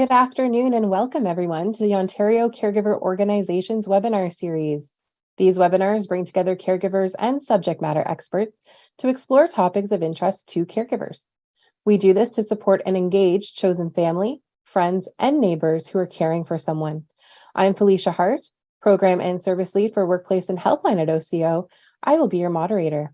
Good afternoon and welcome everyone to the Ontario Caregiver Organization's webinar series. These webinars bring together caregivers and subject matter experts to explore topics of interest to caregivers. We do this to support an engaged chosen family, friends, and neighbors who are caring for someone. I'm Felicia Hart, Program and Service Lead for Workplace and Helpline at OCO. I will be your moderator.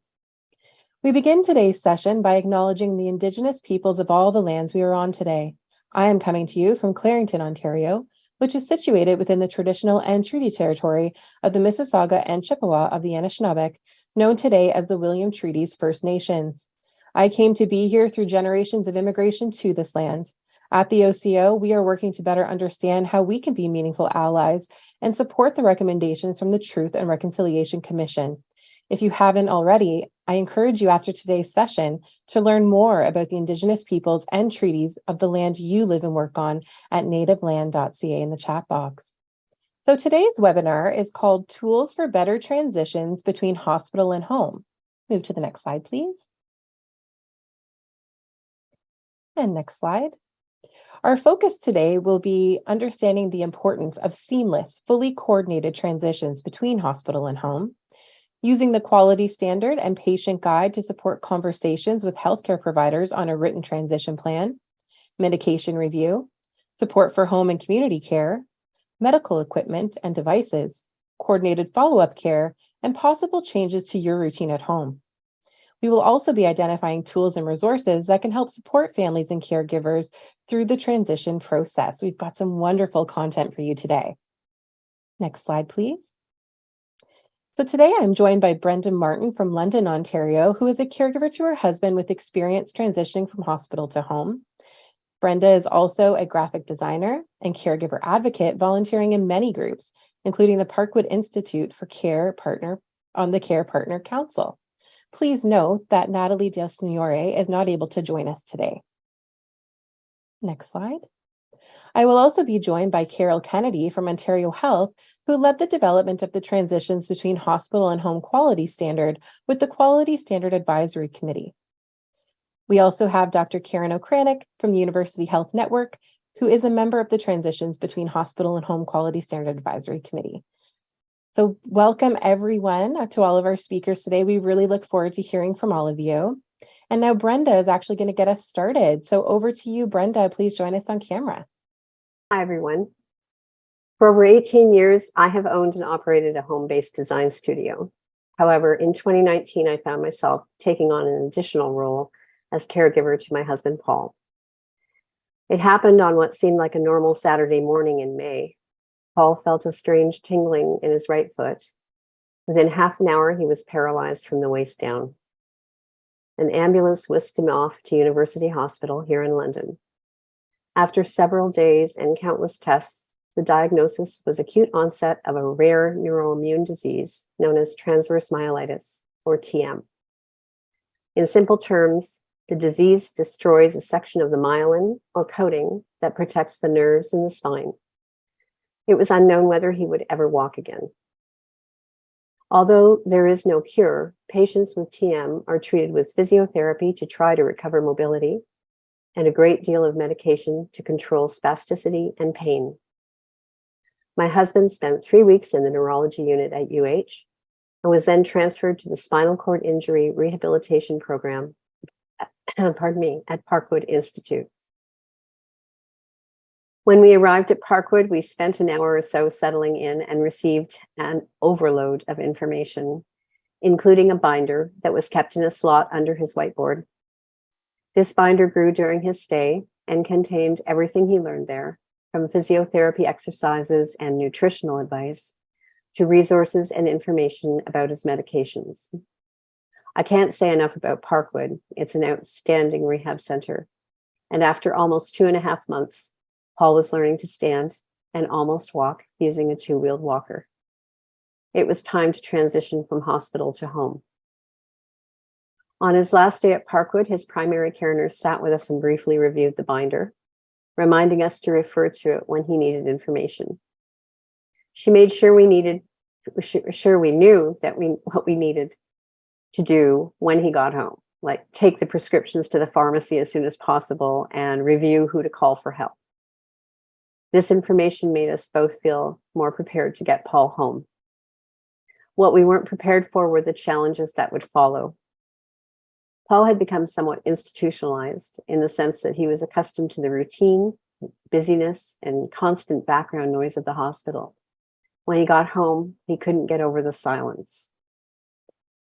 We begin today's session by acknowledging the Indigenous peoples of all the lands we are on today. I am coming to you from Clarington, Ontario, which is situated within the traditional and treaty territory of the Mississauga and Chippewa of the Anishinaabeg, known today as the William Treaties First Nations. I came to be here through generations of immigration to this land. At the OCO, we are working to better understand how we can be meaningful allies and support the recommendations from the Truth and Reconciliation Commission. If you haven't already, I encourage you after today's session to learn more about the Indigenous peoples and treaties of the land you live and work on at nativeland.ca in the chat box. So today's webinar is called Tools for Better Transitions Between Hospital and Home. Move to the next slide, please. And next slide. Our focus today will be understanding the importance of seamless, fully coordinated transitions between hospital and home, using the quality standard and patient guide to support conversations with healthcare providers on a written transition plan, medication review, support for home and community care, medical equipment and devices, coordinated follow-up care, and possible changes to your routine at home. We will also be identifying tools and resources that can help support families and caregivers through the transition process. We've got some wonderful content for you today. Next slide, please. So today I'm joined by Brenda Martin from London, Ontario, who is a caregiver to her husband with experience transitioning from hospital to home. Brenda is also a graphic designer and caregiver advocate, volunteering in many groups, including the Parkwood Institute for Care Partner on the Care Partner Council. Please note that Natalie Del Signore is not able to join us today. Next slide. I will also be joined by Carol Kennedy from Ontario Health, who led the development of the transitions between hospital and home quality standard with the Quality Standard Advisory Committee. We also have Dr. Karen Okranik from the University Health Network, who is a member of the transitions between hospital and home quality standard advisory committee. So welcome everyone to all of our speakers today. We really look forward to hearing from all of you. And now Brenda is actually going to get us started. So over to you, Brenda. Please join us on camera. Hi, everyone. For over 18 years, I have owned and operated a home-based design studio. However, in 2019, I found myself taking on an additional role as caregiver to my husband, Paul. It happened on what seemed like a normal Saturday morning in May. Paul felt a strange tingling in his right foot. Within half an hour, he was paralyzed from the waist down. An ambulance whisked him off to University Hospital here in London. After several days and countless tests, the diagnosis was acute onset of a rare neuroimmune disease known as transverse myelitis, or TM. In simple terms, the disease destroys a section of the myelin, or coating, that protects the nerves in the spine. It was unknown whether he would ever walk again. Although there is no cure, patients with TM are treated with physiotherapy to try to recover mobility, and a great deal of medication to control spasticity and pain. My husband spent 3 weeks in the neurology unit at UH and was then transferred to the spinal cord injury rehabilitation program, at Parkwood Institute. When we arrived at Parkwood, we spent an hour or so settling in and received an overload of information, including a binder that was kept in a slot under his whiteboard. This binder grew during his stay and contained everything he learned there, from physiotherapy exercises and nutritional advice to resources and information about his medications. I can't say enough about Parkwood. It's an outstanding rehab center. And after almost 2.5 months, Paul was learning to stand and almost walk using a 2-wheeled walker. It was time to transition from hospital to home. On his last day at Parkwood, his primary care nurse sat with us and briefly reviewed the binder, reminding us to refer to it when he needed information. She made sure we knew what we needed to do when he got home, like take the prescriptions to the pharmacy as soon as possible and review who to call for help. This information made us both feel more prepared to get Paul home. What we weren't prepared for were the challenges that would follow. Paul had become somewhat institutionalized in the sense that he was accustomed to the routine, busyness, and constant background noise of the hospital. When he got home, he couldn't get over the silence.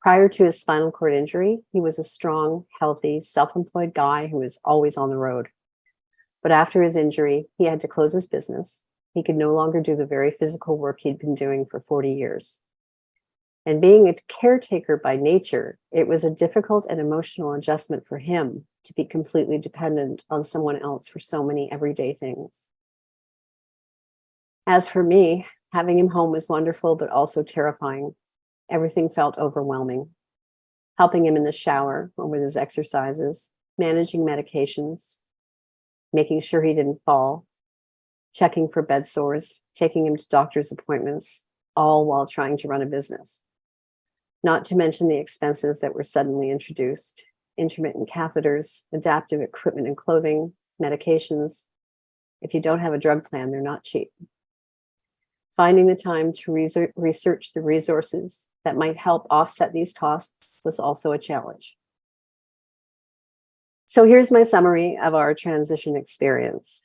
Prior to his spinal cord injury, he was a strong, healthy, self-employed guy who was always on the road. But after his injury, he had to close his business. He could no longer do the very physical work he'd been doing for 40 years. And being a caretaker by nature, it was a difficult and emotional adjustment for him to be completely dependent on someone else for so many everyday things. As for me, having him home was wonderful, but also terrifying. Everything felt overwhelming. Helping him in the shower or with his exercises, managing medications, making sure he didn't fall, checking for bed sores, taking him to doctor's appointments, all while trying to run a business. Not to mention the expenses that were suddenly introduced: intermittent catheters, adaptive equipment and clothing, medications. If you don't have a drug plan, they're not cheap. Finding the time to research the resources that might help offset these costs was also a challenge. So here's my summary of our transition experience.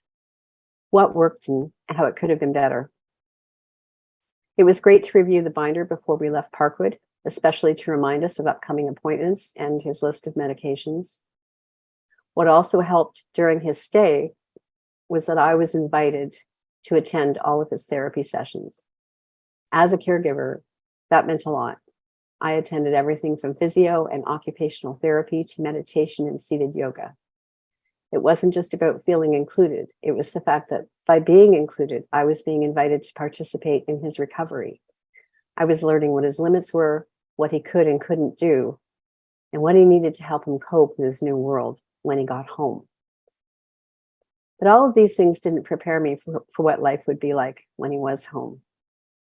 What worked and how it could have been better. It was great to review the binder before we left Parkwood, especially to remind us of upcoming appointments and his list of medications. What also helped during his stay was that I was invited to attend all of his therapy sessions. As a caregiver, that meant a lot. I attended everything from physio and occupational therapy to meditation and seated yoga. It wasn't just about feeling included. It was the fact that by being included, I was being invited to participate in his recovery. I was learning what his limits were, what he could and couldn't do, and what he needed to help him cope with his new world when he got home. But all of these things didn't prepare me for what life would be like when he was home.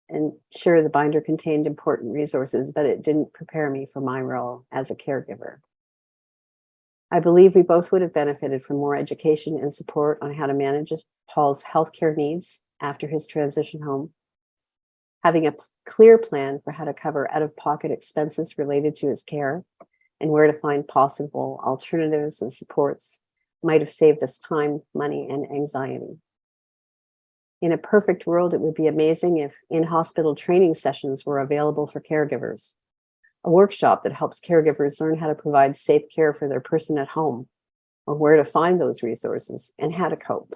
And sure, the binder contained important resources, but it didn't prepare me for my role as a caregiver. I believe we both would have benefited from more education and support on how to manage Paul's healthcare needs after his transition home. Having a clear plan for how to cover out-of-pocket expenses related to his care and where to find possible alternatives and supports might have saved us time, money, and anxiety. In a perfect world, it would be amazing if in-hospital training sessions were available for caregivers, a workshop that helps caregivers learn how to provide safe care for their person at home, or where to find those resources and how to cope.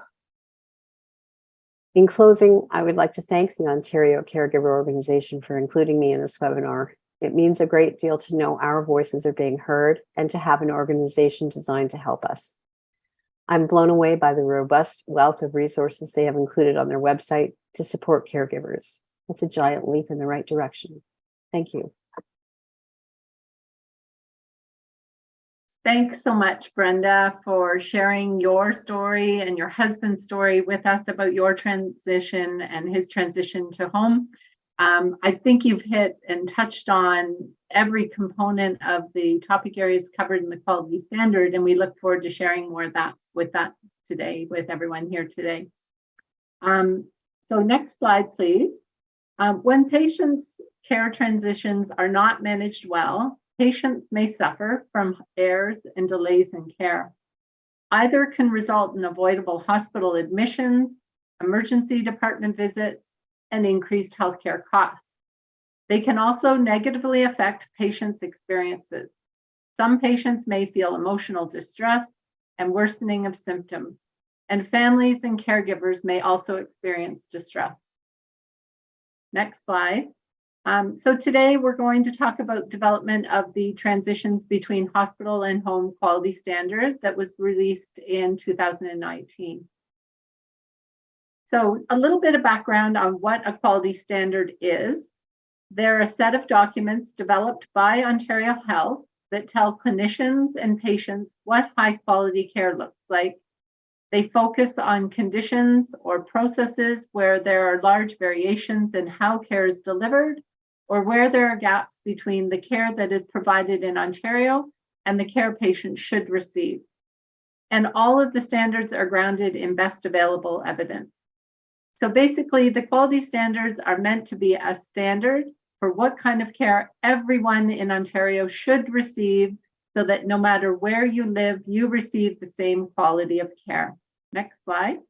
In closing, I would like to thank the Ontario Caregiver Organization for including me in this webinar. It means a great deal to know our voices are being heard and to have an organization designed to help us. I'm blown away by the robust wealth of resources they have included on their website to support caregivers. It's a giant leap in the right direction. Thank you. Thanks so much, Brenda, for sharing your story and your husband's story with us about your transition and his transition to home. I think you've hit and touched on every component of the topic areas covered in the quality standard, and we look forward to sharing more of that today with everyone here today. So next slide, please. When patients' care transitions are not managed well, patients may suffer from errors and delays in care. Either can result in avoidable hospital admissions, emergency department visits, and increased healthcare costs. They can also negatively affect patients' experiences. Some patients may feel emotional distress and worsening of symptoms, and families and caregivers may also experience distress. Next slide. So today we're going to talk about development of the transitions between hospital and home quality standard that was released in 2019. So a little bit of background on what a quality standard is. They're a set of documents developed by Ontario Health that tell clinicians and patients what high quality care looks like. They focus on conditions or processes where there are large variations in how care is delivered, or where there are gaps between the care that is provided in Ontario and the care patients should receive. And all of the standards are grounded in best available evidence. So basically, the quality standards are meant to be a standard for what kind of care everyone in Ontario should receive, so that no matter where you live, you receive the same quality of care. Next slide.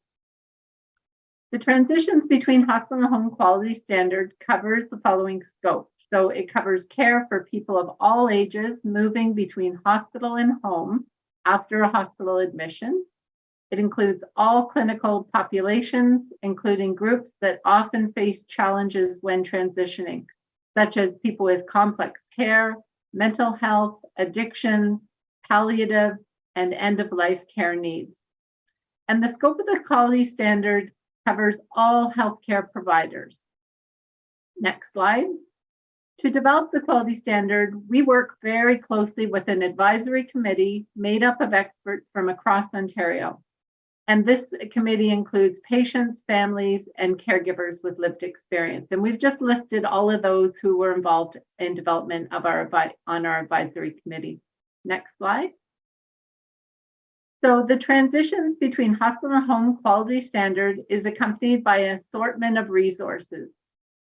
The transitions between hospital and home quality standard covers the following scope. So it covers care for people of all ages moving between hospital and home after a hospital admission. It includes all clinical populations, including groups that often face challenges when transitioning, such as people with complex care, mental health, addictions, palliative, and end-of-life care needs. And the scope of the quality standard covers all healthcare providers. Next slide. To develop the quality standard, we work very closely with an advisory committee made up of experts from across Ontario. And this committee includes patients, families, and caregivers with lived experience. And we've just listed all of those who were involved in development of our advisory committee. Next slide. So the transitions between hospital and home quality standard is accompanied by an assortment of resources.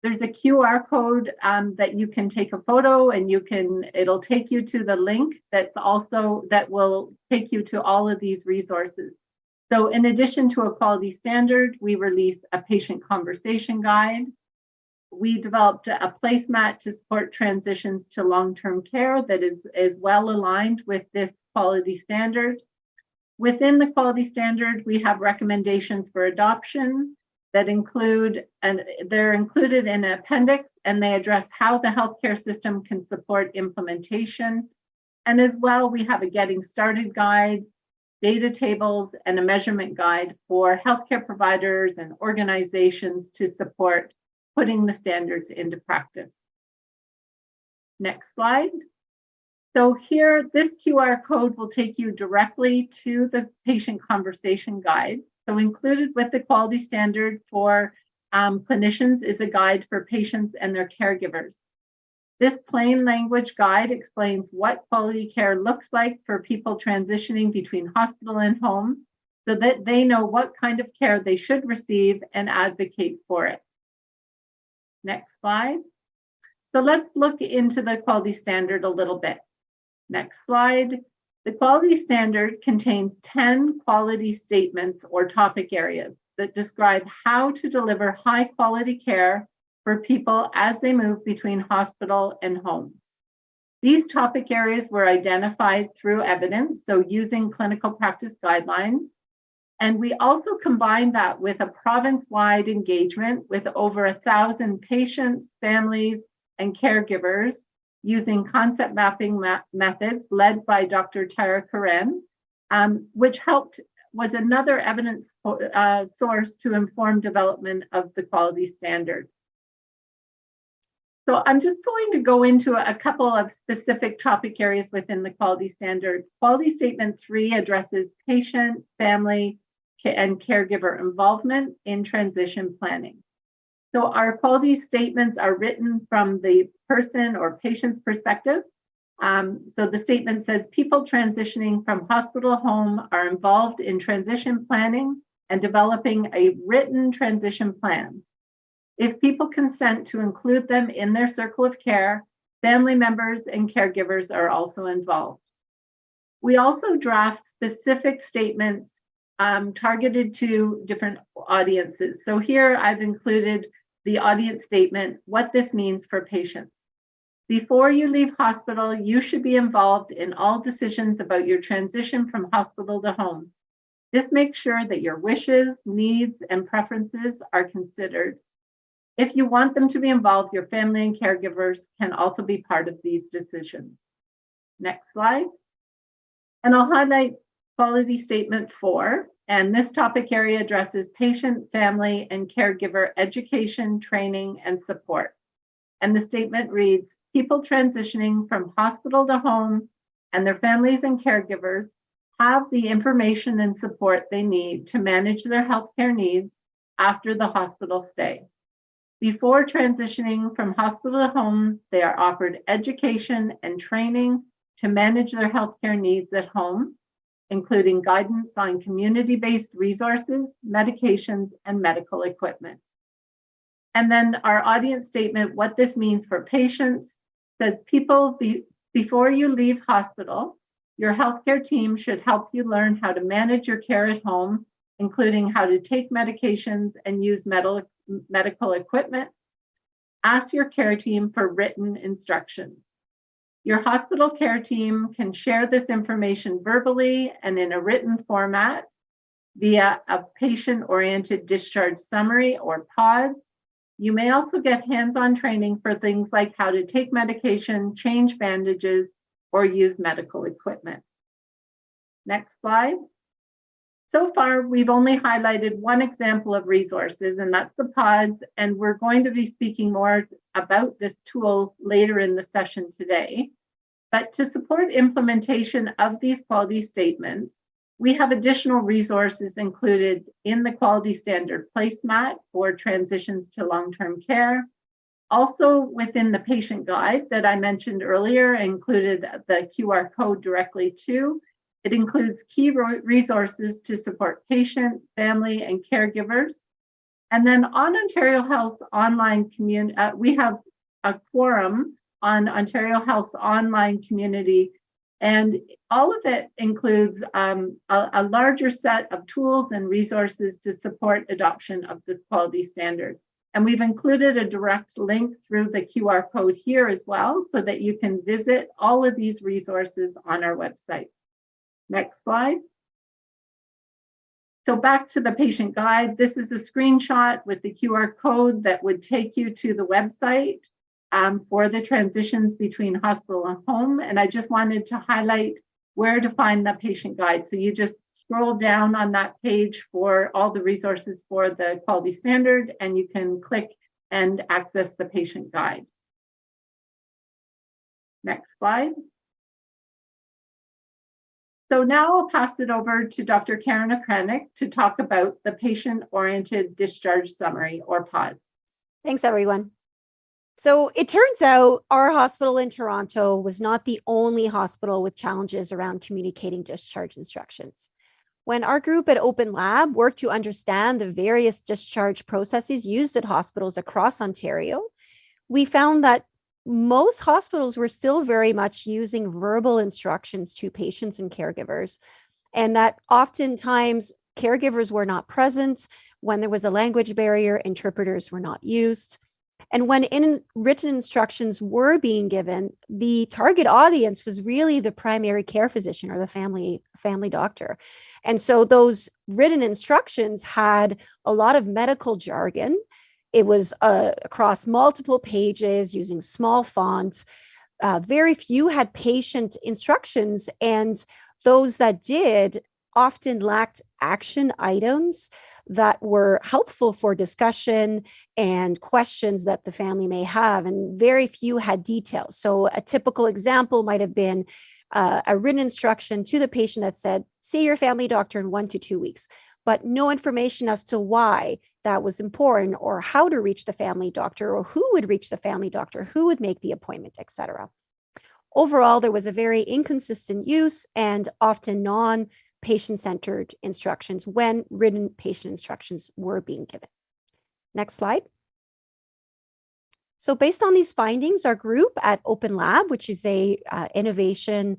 There's a QR code that you can take a photo, and it'll take you to the link that will take you to all of these resources. So in addition to a quality standard, we release a patient conversation guide. We developed a placemat to support transitions to long-term care that is well aligned with this quality standard. Within the quality standard, we have recommendations for adoption that include, and they're included in an appendix, and they address how the healthcare system can support implementation. And as well, we have a getting started guide, data tables, and a measurement guide for healthcare providers and organizations to support putting the standards into practice. Next slide. So here, this QR code will take you directly to the patient conversation guide. So included with the quality standard for clinicians is a guide for patients and their caregivers. This plain language guide explains what quality care looks like for people transitioning between hospital and home, so that they know what kind of care they should receive and advocate for it. Next slide. So let's look into the quality standard a little bit. Next slide. The quality standard contains 10 quality statements or topic areas that describe how to deliver high quality care for people as they move between hospital and home. These topic areas were identified through evidence, so using clinical practice guidelines. And we also combined that with a province-wide engagement with over 1,000 patients, families, and caregivers using concept mapping methods led by Dr. Tara Karen, which was another evidence source to inform development of the quality standard. So I'm just going to go into a couple of specific topic areas within the quality standard. Quality Statement 3 addresses patient, family, and caregiver involvement in transition planning. So our quality statements are written from the person or patient's perspective. So the statement says, people transitioning from hospital to home are involved in transition planning and developing a written transition plan. If people consent to include them in their circle of care, family members and caregivers are also involved. We also draft specific statements targeted to different audiences. So here I've included the audience statement, what this means for patients. Before you leave hospital, you should be involved in all decisions about your transition from hospital to home. This makes sure that your wishes, needs, and preferences are considered. If you want them to be involved, your family and caregivers can also be part of these decisions. Next slide. And I'll highlight Quality Statement 4. And this topic area addresses patient, family, and caregiver education, training, and support. And the statement reads, people transitioning from hospital to home and their families and caregivers have the information and support they need to manage their healthcare needs after the hospital stay. Before transitioning from hospital to home, they are offered education and training to manage their healthcare needs at home. including guidance on community-based resources, medications, and medical equipment. And then our audience statement, what this means for patients, says before you leave hospital, your healthcare team should help you learn how to manage your care at home, including how to take medications and use medical equipment. Ask your care team for written instructions. Your hospital care team can share this information verbally and in a written format via a patient-oriented discharge summary or PODS. You may also get hands-on training for things like how to take medication, change bandages, or use medical equipment. Next slide. So far, we've only highlighted one example of resources, and that's the PODS, and we're going to be speaking more about this tool later in the session today. But to support implementation of these quality statements, we have additional resources included in the quality standard placemat for transitions to long-term care. Also within the patient guide that I mentioned earlier, included the QR code directly to. It includes key resources to support patient, family, and caregivers. And then on Ontario Health's online community, we have a quorum on Ontario Health's online community, and all of it includes a larger set of tools and resources to support adoption of this quality standard. And we've included a direct link through the QR code here as well, so that you can visit all of these resources on our website. Next slide. So back to the patient guide. This is a screenshot with the QR code that would take you to the website for the transitions between hospital and home. And I just wanted to highlight where to find the patient guide. So you just scroll down on that page for all the resources for the quality standard, and you can click and access the patient guide. Next slide. So now I'll pass it over to Dr. Karen Okranek to talk about the patient-oriented discharge summary, or PODS. Thanks, everyone. So it turns out our hospital in Toronto was not the only hospital with challenges around communicating discharge instructions. When our group at Open Lab worked to understand the various discharge processes used at hospitals across Ontario, we found that most hospitals were still very much using verbal instructions to patients and caregivers, and that oftentimes caregivers were not present. When there was a language barrier, interpreters were not used. And when written instructions were being given, the target audience was really the primary care physician or the family doctor. And so those written instructions had a lot of medical jargon. It was across multiple pages using small font. Very few had patient instructions, and those that did often lacked action items that were helpful for discussion and questions that the family may have, and very few had details. So a typical example might have been a written instruction to the patient that said, see your family doctor in 1 to 2 weeks, but no information as to why that was important, or how to reach the family doctor, or who would reach the family doctor, who would make the appointment, etc. Overall, there was a very inconsistent use and often non-patient-centered instructions when written patient instructions were being given. Next slide. So based on these findings, our group at Open Lab, which is a innovation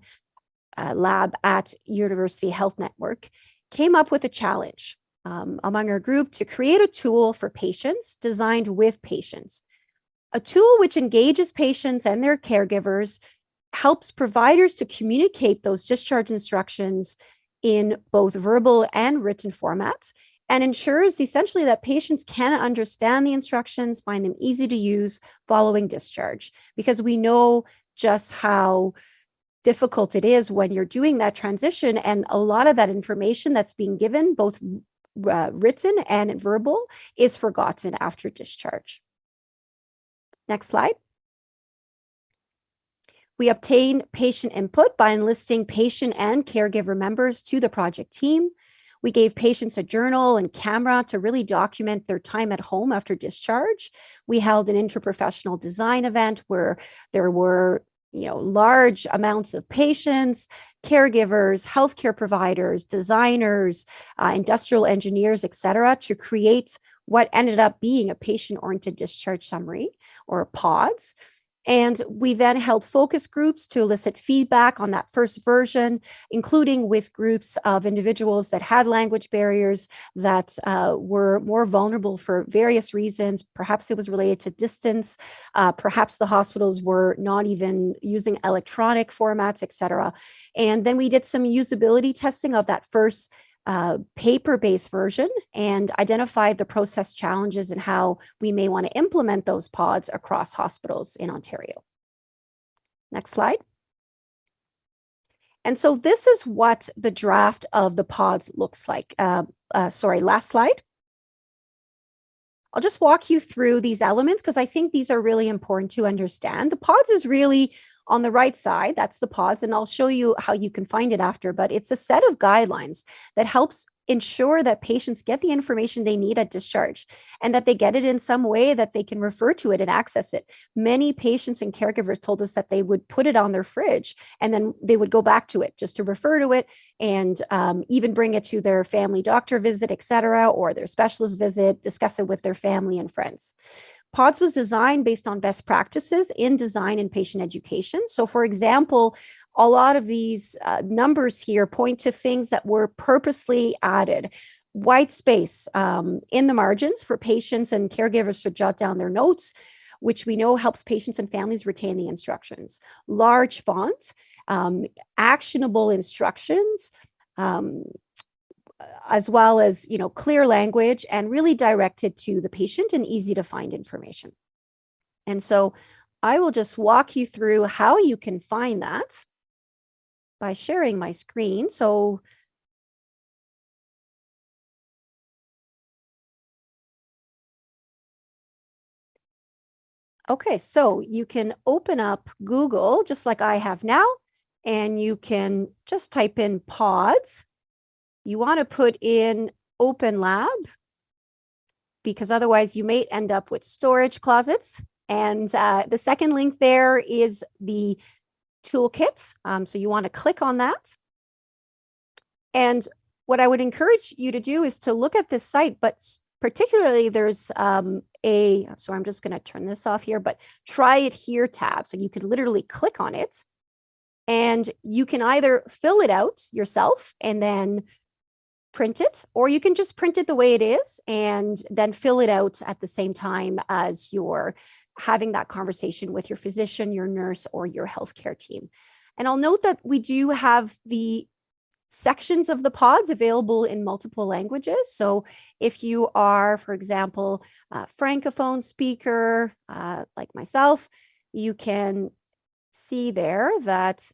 lab at University Health Network, came up with a challenge among our group to create a tool for patients designed with patients. A tool which engages patients and their caregivers, helps providers to communicate those discharge instructions in both verbal and written formats, and ensures essentially that patients can understand the instructions, find them easy to use following discharge, because we know just how difficult it is when you're doing that transition, and a lot of that information that's being given, both written and verbal, is forgotten after discharge. Next slide. We obtain patient input by enlisting patient and caregiver members to the project team. We gave patients a journal and camera to really document their time at home after discharge. We held an interprofessional design event where there were large amounts of patients, caregivers, healthcare providers, designers, industrial engineers, et cetera, to create what ended up being a patient-oriented discharge summary, or PODS. And we then held focus groups to elicit feedback on that first version, including with groups of individuals that had language barriers, that were more vulnerable for various reasons. Perhaps it was related to distance. Perhaps the hospitals were not even using electronic formats, et cetera. And then we did some usability testing of that first paper-based version and identified the process challenges and how we may want to implement those PODs across hospitals in Ontario. Next slide. And so this is what the draft of the PODs looks like. Last slide. I'll just walk you through these elements because I think these are really important to understand. The PODs is really on the right side, that's the PODs, and I'll show you how you can find it after, but it's a set of guidelines that helps ensure that patients get the information they need at discharge and that they get it in some way that they can refer to it and access it. Many patients and caregivers told us that they would put it on their fridge and then they would go back to it just to refer to it, and even bring it to their family doctor visit, et cetera, or their specialist visit, discuss it with their family and friends. PODS was designed based on best practices in design and patient education. So for example, a lot of these numbers here point to things that were purposely added. White space in the margins for patients and caregivers to jot down their notes, which we know helps patients and families retain the instructions. Large font, actionable instructions, as well as clear language and really directed to the patient and easy to find information. And so I will just walk you through how you can find that by sharing my screen. So okay, so you can open up Google just like I have now, and you can just type in PODS. You want to put in Open Lab because otherwise you may end up with storage closets. And the second link there is the toolkit. So you want to click on that. And what I would encourage you to do is to look at this site, but particularly there's so I'm just going to turn this off here, but Try It Here tab. So you can literally click on it and you can either fill it out yourself and then print it, or you can just print it the way it is and then fill it out at the same time as you're having that conversation with your physician, your nurse, or your healthcare team. And I'll note that we do have the sections of the PODs available in multiple languages. So if you are, for example, a Francophone speaker like myself, you can see there that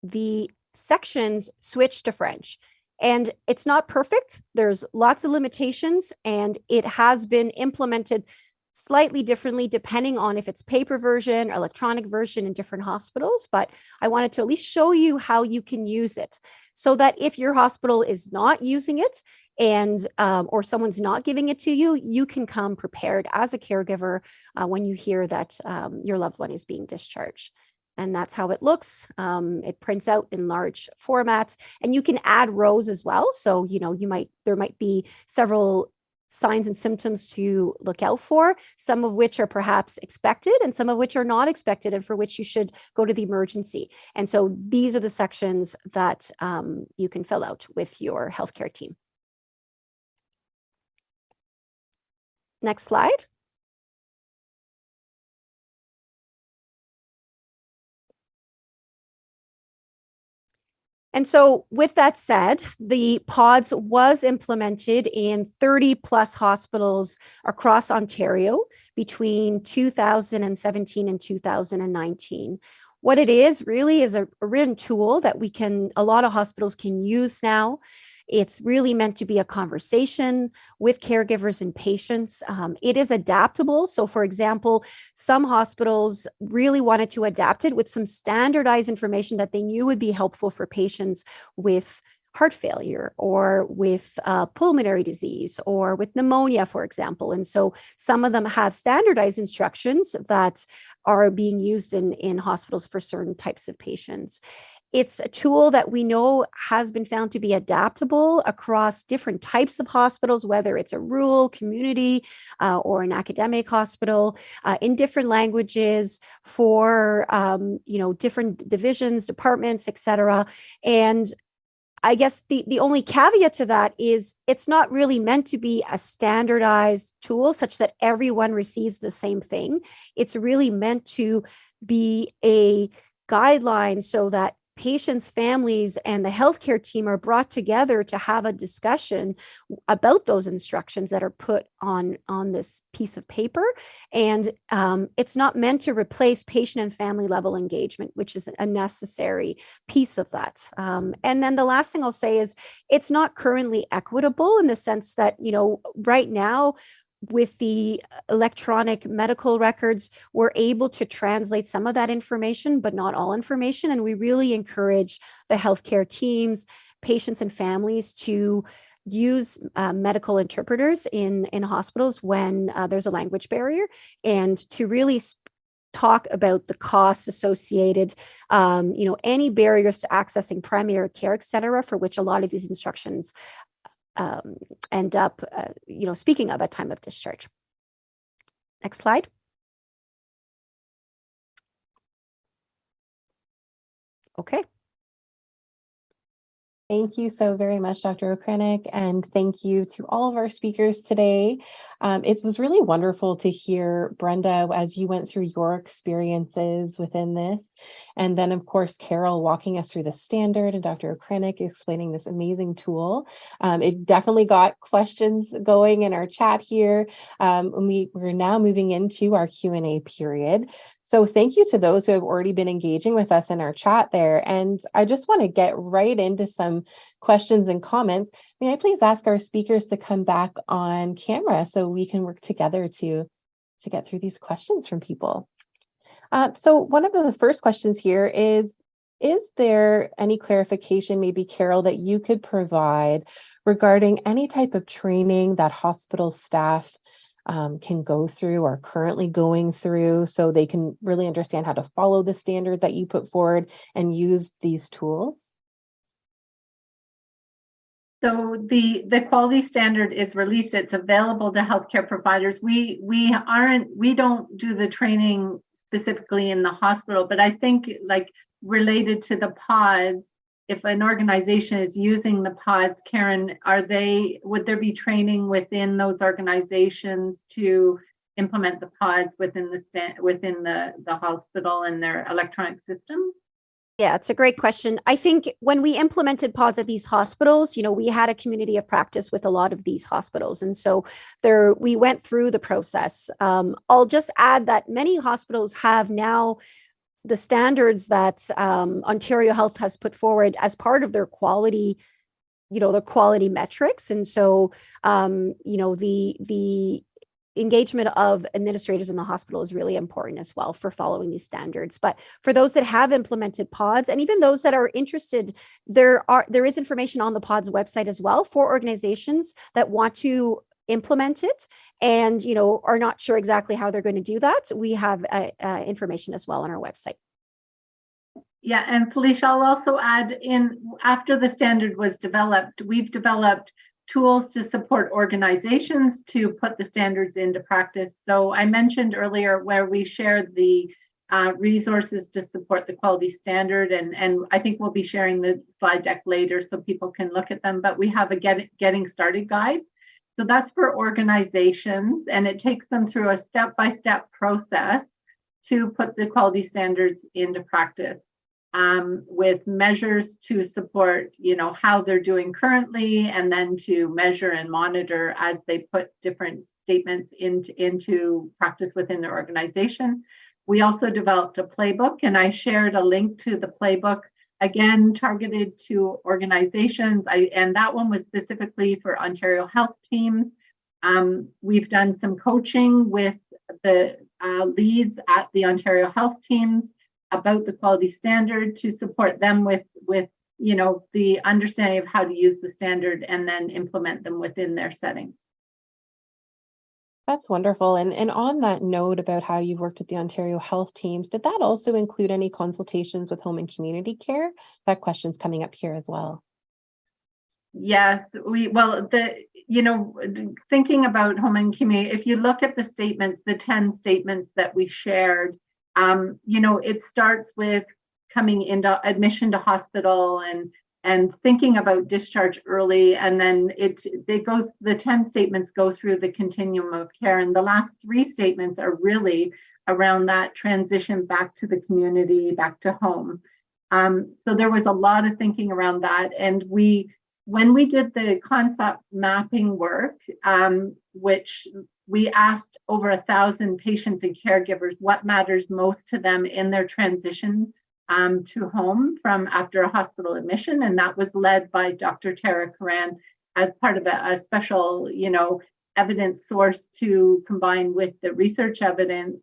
the sections switch to French. And it's not perfect. There's lots of limitations, and it has been implemented slightly differently depending on if it's paper version or electronic version in different hospitals. But I wanted to at least show you how you can use it so that if your hospital is not using it and or someone's not giving it to you, you can come prepared as a caregiver when you hear that your loved one is being discharged. And that's how it looks. It prints out in large formats, and you can add rows as well. So, there might be several signs and symptoms to look out for, some of which are perhaps expected and some of which are not expected and for which you should go to the emergency. And so these are the sections that you can fill out with your healthcare team. Next slide. And so with that said, the PODS was implemented in 30 plus hospitals across Ontario between 2017 and 2019. What it is really is a written tool that a lot of hospitals can use now. It's really meant to be a conversation with caregivers and patients. It is adaptable. So for example, some hospitals really wanted to adapt it with some standardized information that they knew would be helpful for patients with heart failure or with pulmonary disease or with pneumonia, for example. And so some of them have standardized instructions that are being used in hospitals for certain types of patients. It's a tool that we know has been found to be adaptable across different types of hospitals, whether it's a rural community or an academic hospital, in different languages for different divisions, departments, et cetera. And I guess the only caveat to that is it's not really meant to be a standardized tool such that everyone receives the same thing. It's really meant to be a guideline so that patients, families, and the healthcare team are brought together to have a discussion about those instructions that are put on this piece of paper. And it's not meant to replace patient and family level engagement, which is a necessary piece of that. And then the last thing I'll say is it's not currently equitable in the sense that, right now, with the electronic medical records, we're able to translate some of that information, but not all information. And we really encourage the healthcare teams, patients, and families to use medical interpreters in hospitals when there's a language barrier, and to really talk about the costs associated, any barriers to accessing primary care, et cetera, for which a lot of these instructions end up, speaking of at time of discharge. Next slide. Okay. Thank you so very much, Dr. Okrenik, and thank you to all of our speakers today. It was really wonderful to hear, Brenda, as you went through your experiences within this. And then, of course, Carol walking us through the standard and Dr. Okrenik explaining this amazing tool. It definitely got questions going in our chat here. We're now moving into our Q&A period. So thank you to those who have already been engaging with us in our chat there. And I just want to get right into some questions and comments. May I please ask our speakers to come back on camera so we can work together to get through these questions from people. So one of the first questions here is there any clarification, maybe Carol, that you could provide regarding any type of training that hospital staff can go through or currently going through so they can really understand how to follow the standard that you put forward and use these tools? So the quality standard is released. It's available to healthcare providers. We don't do the training specifically in the hospital, but I think like related to the pods, if an organization is using the pods, Karen, would there be training within those organizations to implement the pods within the hospital and their electronic systems? Yeah, it's a great question. I think when we implemented pods at these hospitals, we had a community of practice with a lot of these hospitals. And so we went through the process. I'll just add that many hospitals have now the standards that Ontario Health has put forward as part of their quality, their quality metrics. And so, the engagement of administrators in the hospital is really important as well for following these standards. But for those that have implemented pods, and even those that are interested, there is information on the pods website as well for organizations that want to implement it and are not sure exactly how they're going to do that. We have information as well on our website. Yeah, and Felicia, I'll also add in, after the standard was developed, we've developed tools to support organizations to put the standards into practice. So I mentioned earlier where we shared the resources to support the quality standard, and I think we'll be sharing the slide deck later so people can look at them, but we have a getting started guide. So that's for organizations, and it takes them through a step-by-step process to put the quality standards into practice. With measures to support, how they're doing currently, and then to measure and monitor as they put different statements into practice within their organization. We also developed a playbook, and I shared a link to the playbook, again, targeted to organizations. And that one was specifically for Ontario Health teams. We've done some coaching with the leads at the Ontario Health teams about the quality standard to support them with the understanding of how to use the standard and then implement them within their setting. That's wonderful. And on that note about how you've worked with the Ontario Health teams, did that also include any consultations with home and community care? That question's coming up here as well. Yes, thinking about home and community, if you look at the statements, the 10 statements that we shared, it starts with coming into admission to hospital and thinking about discharge early, and then the 10 statements go through the continuum of care, and the last 3 statements are really around that transition back to the community, back to home. So there was a lot of thinking around that, and when we did the concept mapping work, which we asked over 1,000 patients and caregivers what matters most to them in their transition to home from after a hospital admission, and that was led by Dr. Tara Karan as part of a special, evidence source to combine with the research evidence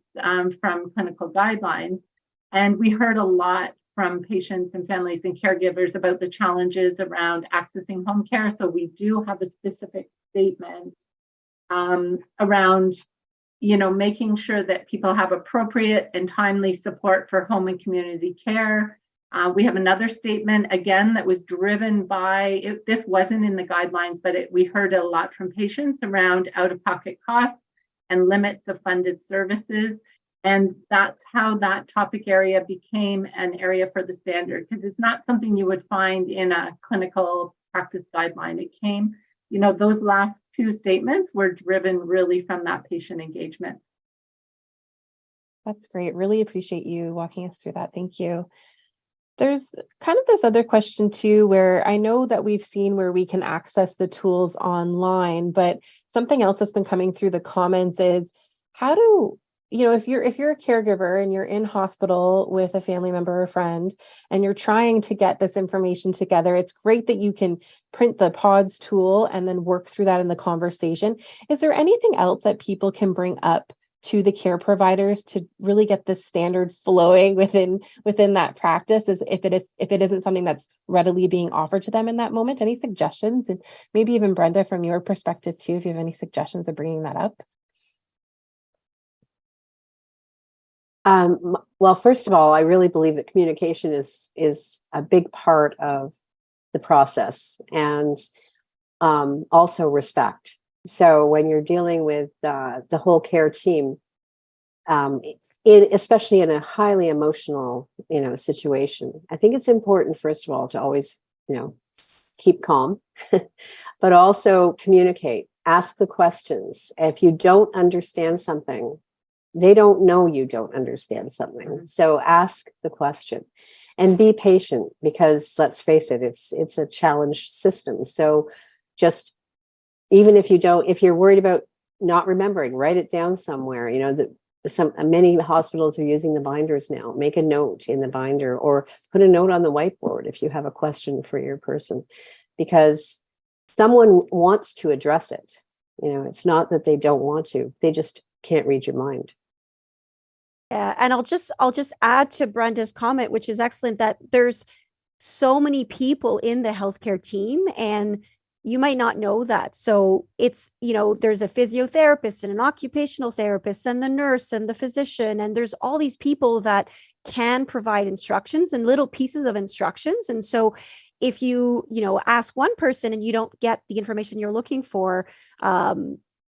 from clinical guidelines. And we heard a lot from patients and families and caregivers about the challenges around accessing home care. So we do have a specific statement around making sure that people have appropriate and timely support for home and community care. We have another statement, again, that was driven by, this wasn't in the guidelines, but we heard a lot from patients around out-of-pocket costs and limits of funded services. And that's how that topic area became an area for the standard, because it's not something you would find in a clinical practice guideline. It came, those last 2 statements were driven really from that patient engagement. That's great. Really appreciate you walking us through that. Thank you. There's kind of this other question too, where I know that we've seen where we can access the tools online, but something else that's been coming through the comments is how do, if you're a caregiver and you're in hospital with a family member or friend and you're trying to get this information together, it's great that you can print the PODS tool and then work through that in the conversation. Is there anything else that people can bring up to the care providers to really get this standard flowing within that practice, as if it isn't something that's readily being offered to them in that moment? Any suggestions? And maybe even Brenda, from your perspective too, if you have any suggestions of bringing that up. Well, first of all, I really believe that communication is a big part of the process, and also respect. So when you're dealing with the whole care team, especially in a highly emotional, situation, I think it's important, first of all, to always, keep calm, but also communicate, ask the questions. If you don't understand something, they don't know you don't understand something. So ask the question and be patient, because let's face it, it's a challenged system. So just, even if you're worried about not remembering, write it down somewhere. Many hospitals are using the binders now. Make a note in the binder, or put a note on the whiteboard if you have a question for your person, because someone wants to address it. It's not that they don't want to, they just can't read your mind. Yeah, and I'll just add to Brenda's comment, which is excellent, that there's so many people in the healthcare team, and you might not know that. So it's, there's a physiotherapist and an occupational therapist and the nurse and the physician, and there's all these people that can provide instructions and little pieces of instructions. And so if you, ask one person and you don't get the information you're looking for,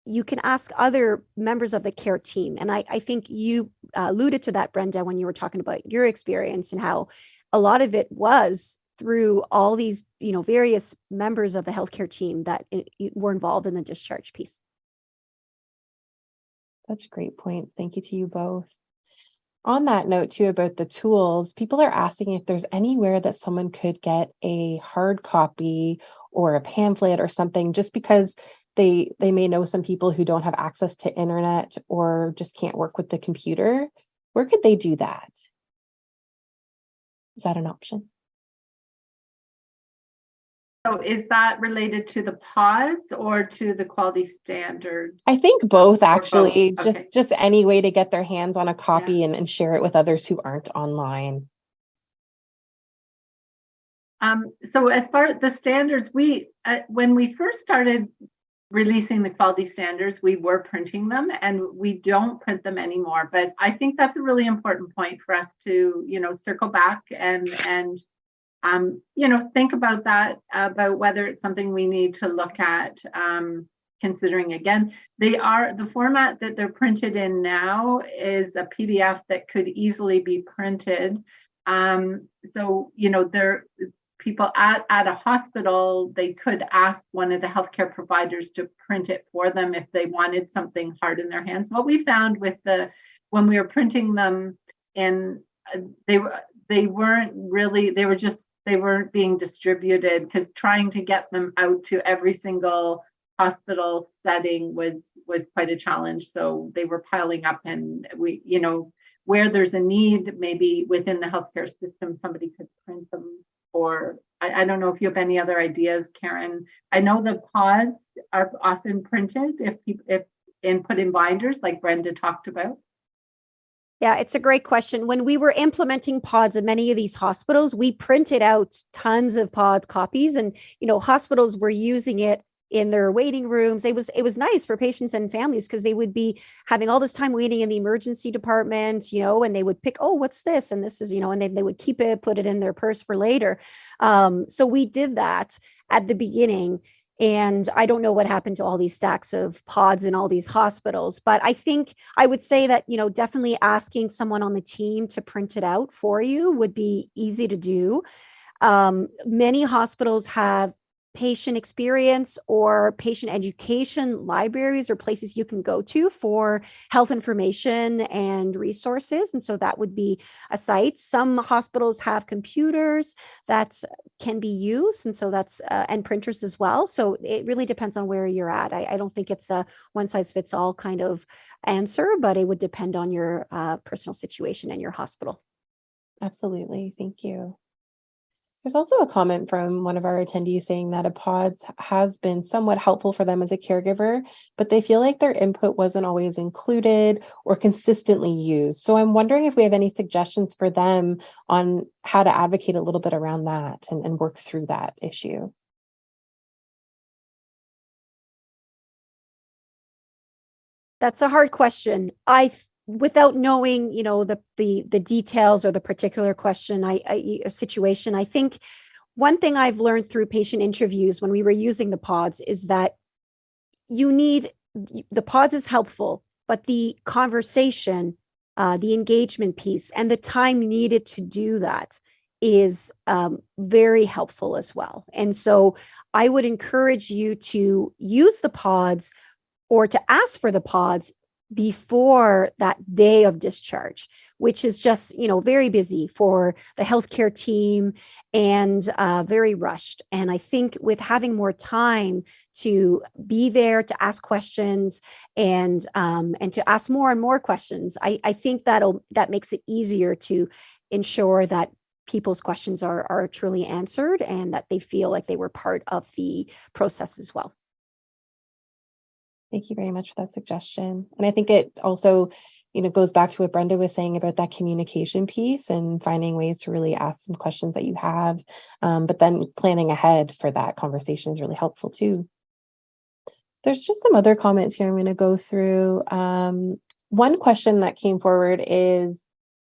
you can ask other members of the care team. And I think you alluded to that, Brenda, when you were talking about your experience and how a lot of it was through all these, various members of the healthcare team that were involved in the discharge piece. Such great points. Thank you to you both. On that note too, about the tools, people are asking if there's anywhere that someone could get a hard copy or a pamphlet or something, just because they may know some people who don't have access to internet or just can't work with the computer. Where could they do that? Is that an option? So is that related to the PODS or to the quality standard? I think both, actually. Both. Okay. Just any way to get their hands on a copy and share it with others who aren't online. So as far as the standards, when we first started releasing the quality standards, we were printing them, and we don't print them anymore. But I think that's a really important point for us to, circle back and think about that, about whether it's something we need to look at. Considering again, the format that they're printed in now is a PDF that could easily be printed. So, people at a hospital, they could ask one of the healthcare providers to print it for them if they wanted something hard in their hands. What we found when we were printing them in, they weren't being distributed, because trying to get them out to every single hospital setting was quite a challenge. So they were piling up, and where there's a need, maybe within the healthcare system, somebody could print them. Or I don't know if you have any other ideas, Karen. I know the pods are often printed and put in binders, like Brenda talked about. Yeah, it's a great question. When we were implementing pods in many of these hospitals, we printed out tons of pod copies, and hospitals were using it in their waiting rooms. It was nice for patients and families, because they would be having all this time waiting in the emergency department, and they would pick, oh, what's this? And this is, and they would keep it, put it in their purse for later. So we did that at the beginning. And I don't know what happened to all these stacks of pods in all these hospitals, but I think I would say that, definitely asking someone on the team to print it out for you would be easy to do. Many hospitals have patient experience or patient education libraries or places you can go to for health information and resources. And so that would be a site. Some hospitals have computers that can be used. And so that's, and printers as well. So it really depends on where you're at. I don't think it's a one size fits all kind of answer, but it would depend on your personal situation and your hospital. Absolutely. Thank you. There's also a comment from one of our attendees saying that a pods has been somewhat helpful for them as a caregiver, but they feel like their input wasn't always included or consistently used. So I'm wondering if we have any suggestions for them on how to advocate a little bit around that and work through that issue. That's a hard question. Without knowing, the details or the particular question, situation, I think one thing I've learned through patient interviews when we were using the pods is that the pods is helpful, but the conversation, the engagement piece, and the time needed to do that is very helpful as well. And so I would encourage you to use the pods or to ask for the pods before that day of discharge, which is just, very busy for the healthcare team and very rushed. And I think with having more time to be there to ask questions and to ask more and more questions, I think that makes it easier to ensure that people's questions are truly answered and that they feel like they were part of the process as well. Thank you very much for that suggestion. And I think it also, goes back to what Brenda was saying about that communication piece and finding ways to really ask some questions that you have, but then planning ahead for that conversation is really helpful too. There's just some other comments here I'm going to go through. One question that came forward is,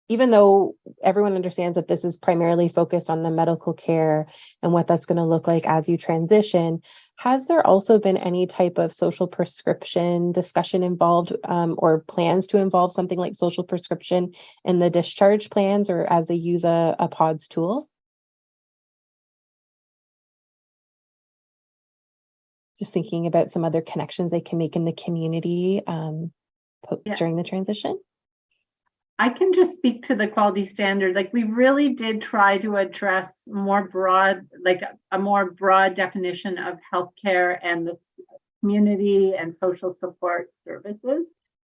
even though everyone understands that this is primarily focused on the medical care and what that's going to look like as you transition, has there also been any type of social prescription discussion involved, or plans to involve something like social prescription in the discharge plans or as they use a PODS tool? Just thinking about some other connections they can make in the community during the transition. I can just speak to the quality standard. Like, we really did try to address a more broad definition of healthcare and the community and social support services.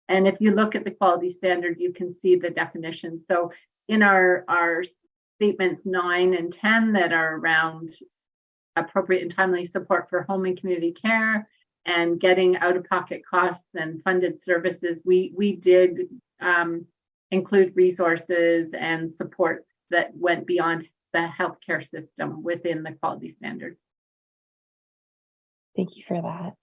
And if you look at the quality standard, you can see the definition. So in our statements 9 and 10 that are around appropriate and timely support for home and community care and getting out-of-pocket costs and funded services, we did include resources and supports that went beyond the healthcare system within the quality standard. Thank you for that.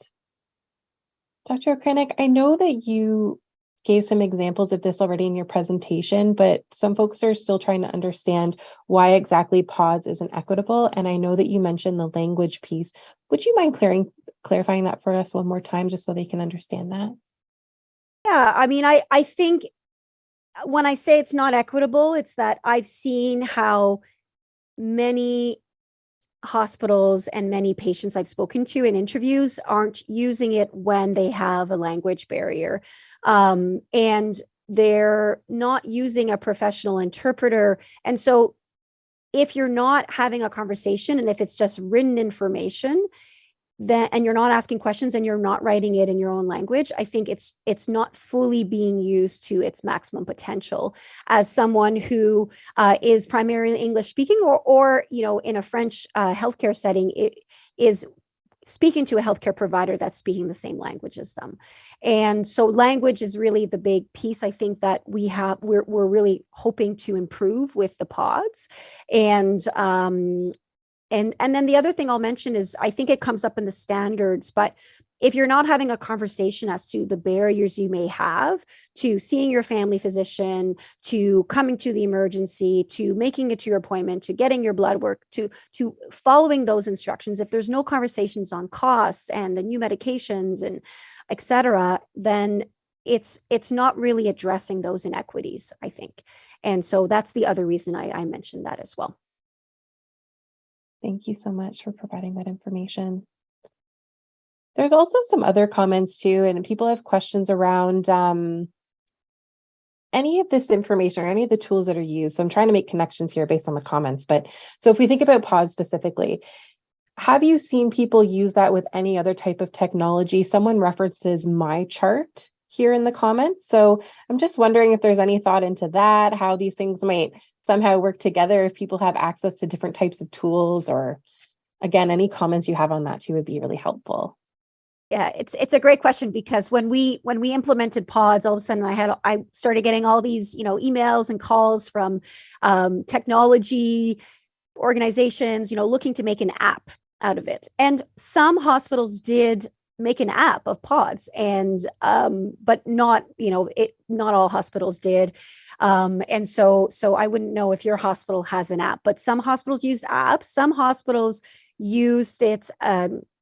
Dr. Okranek, I know that you gave some examples of this already in your presentation, but some folks are still trying to understand why exactly PAWS isn't equitable. And I know that you mentioned the language piece. Would you mind clarifying that for us one more time, just so they can understand that? Yeah, I mean, I think when I say it's not equitable, it's that I've seen how many hospitals and many patients I've spoken to in interviews aren't using it when they have a language barrier. And they're not using a professional interpreter. And so if you're not having a conversation and if it's just written information, then and you're not asking questions and you're not writing it in your own language, I think it's not fully being used to its maximum potential. As someone who is primarily English speaking, or in a French healthcare setting, it is speaking to a healthcare provider that's speaking the same language as them. And so language is really the big piece, I think, that we're really hoping to improve with the PAWS. And then the other thing I'll mention is, I think it comes up in the standards, but if you're not having a conversation as to the barriers you may have to seeing your family physician, to coming to the emergency, to making it to your appointment, to getting your blood work, to following those instructions, if there's no conversations on costs and the new medications and et cetera, then it's not really addressing those inequities, I think. And so that's the other reason I mentioned that as well. Thank you so much for providing that information. There's also some other comments too, and people have questions around any of this information or any of the tools that are used. So I'm trying to make connections here based on the comments. But so if we think about PAWS specifically, have you seen people use that with any other type of technology? Someone references MyChart here in the comments. So I'm just wondering if there's any thought into that, how these things might somehow work together if people have access to different types of tools, or again, any comments you have on that too would be really helpful. Yeah, it's a great question, because when we implemented PAWS, all of a sudden I started getting all these emails and calls from technology organizations looking to make an app out of it. And some hospitals did make an app of PAWS, and but not not all hospitals did. And so I wouldn't know if your hospital has an app, but some hospitals use apps. Some hospitals used it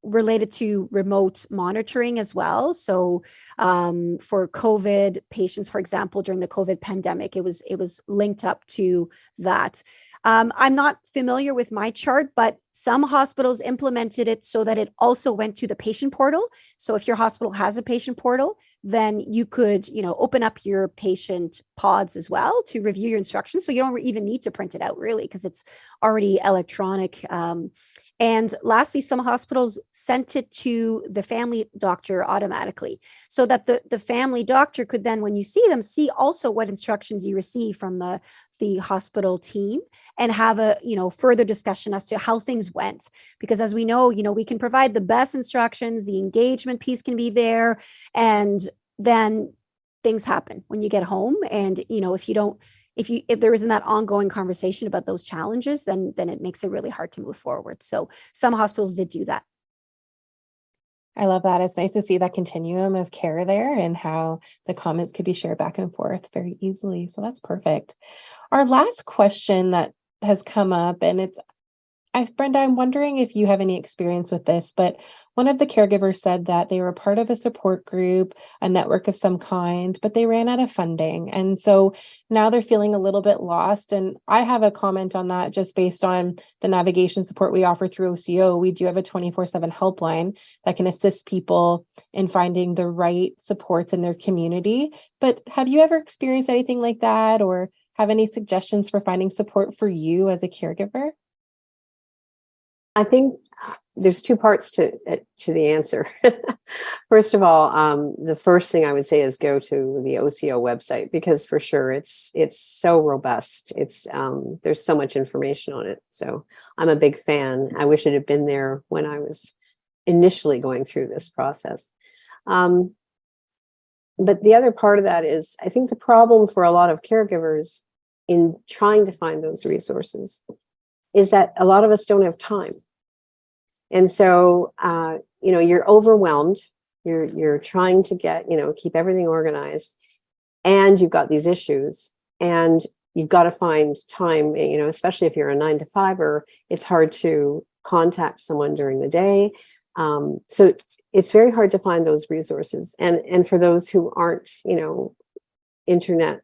related to remote monitoring as well. So for COVID patients, for example, during the COVID pandemic, it was linked up to that. I'm not familiar with MyChart, but some hospitals implemented it so that it also went to the patient portal. So if your hospital has a patient portal, then you could, open up your patient PAWS as well to review your instructions. So you don't even need to print it out, really, because it's already electronic. And lastly, some hospitals sent it to the family doctor automatically, so that the family doctor could then, when you see them, see also what instructions you receive from the hospital team, and have a further discussion as to how things went. Because as we know, we can provide the best instructions, the engagement piece can be there, and then things happen when you get home. And if there isn't that ongoing conversation about those challenges, then it makes it really hard to move forward. So some hospitals did do that. I love that. It's nice to see that continuum of care there and how the comments could be shared back and forth very easily. So that's perfect. Our last question that has come up, and Brenda, I'm wondering if you have any experience with this, but one of the caregivers said that they were part of a support group, a network of some kind, but they ran out of funding. And so now they're feeling a little bit lost. And I have a comment on that just based on the navigation support we offer through OCO. We do have a 24/7 helpline that can assist people in finding the right supports in their community. But have you ever experienced anything like that, or have any suggestions for finding support for you as a caregiver? I think there's two parts to the answer. First of all, the first thing I would say is go to the OCO website, because for sure it's so robust. There's so much information on it. So I'm a big fan. I wish it had been there when I was initially going through this process. But the other part of that is, I think the problem for a lot of caregivers in trying to find those resources is that a lot of us don't have time. And so, you're overwhelmed. You're trying to get, keep everything organized, and you've got these issues, and you've got to find time, especially if you're a 9 to 5er, it's hard to contact someone during the day. So it's very hard to find those resources. And for those who aren't, internet,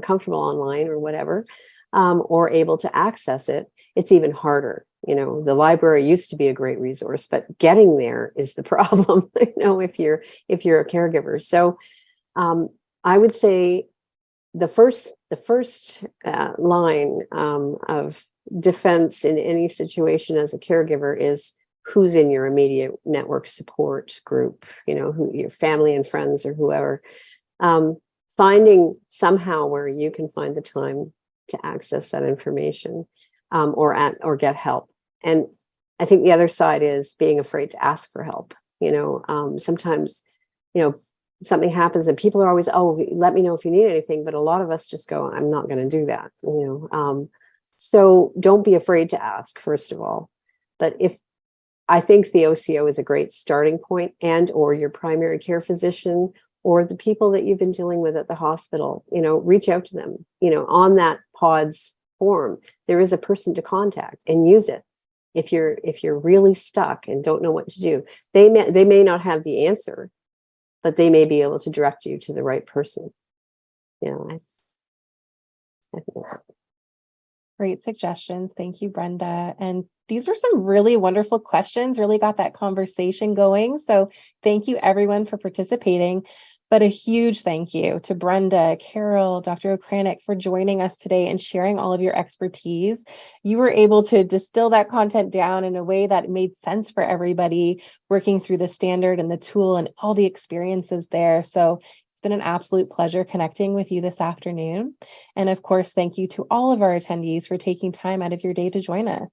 comfortable online or whatever, or able to access it, it's even harder. The library used to be a great resource, but getting there is the problem, if you're a caregiver. So I would say the first line of defense in any situation as a caregiver is who's in your immediate network support group, who your family and friends or whoever. Finding somehow where you can find the time to access that information, or get help. And I think the other side is being afraid to ask for help. Sometimes, something happens and people are always, oh, let me know if you need anything. But a lot of us just go, I'm not going to do that. So don't be afraid to ask, first of all. But I think the OCO is a great starting point, and or your primary care physician or the people that you've been dealing with at the hospital, reach out to them, on that PODS form, there is a person to contact, and use it. If you're really stuck and don't know what to do, they may not have the answer, but they may be able to direct you to the right person. I think that's it. Great suggestions. Thank you, Brenda. And these were some really wonderful questions, really got that conversation going. So thank you everyone for participating. But a huge thank you to Brenda, Carol, Dr. Okranik for joining us today and sharing all of your expertise. You were able to distill that content down in a way that made sense for everybody, working through the standard and the tool and all the experiences there. So it's been an absolute pleasure connecting with you this afternoon. And of course, thank you to all of our attendees for taking time out of your day to join us.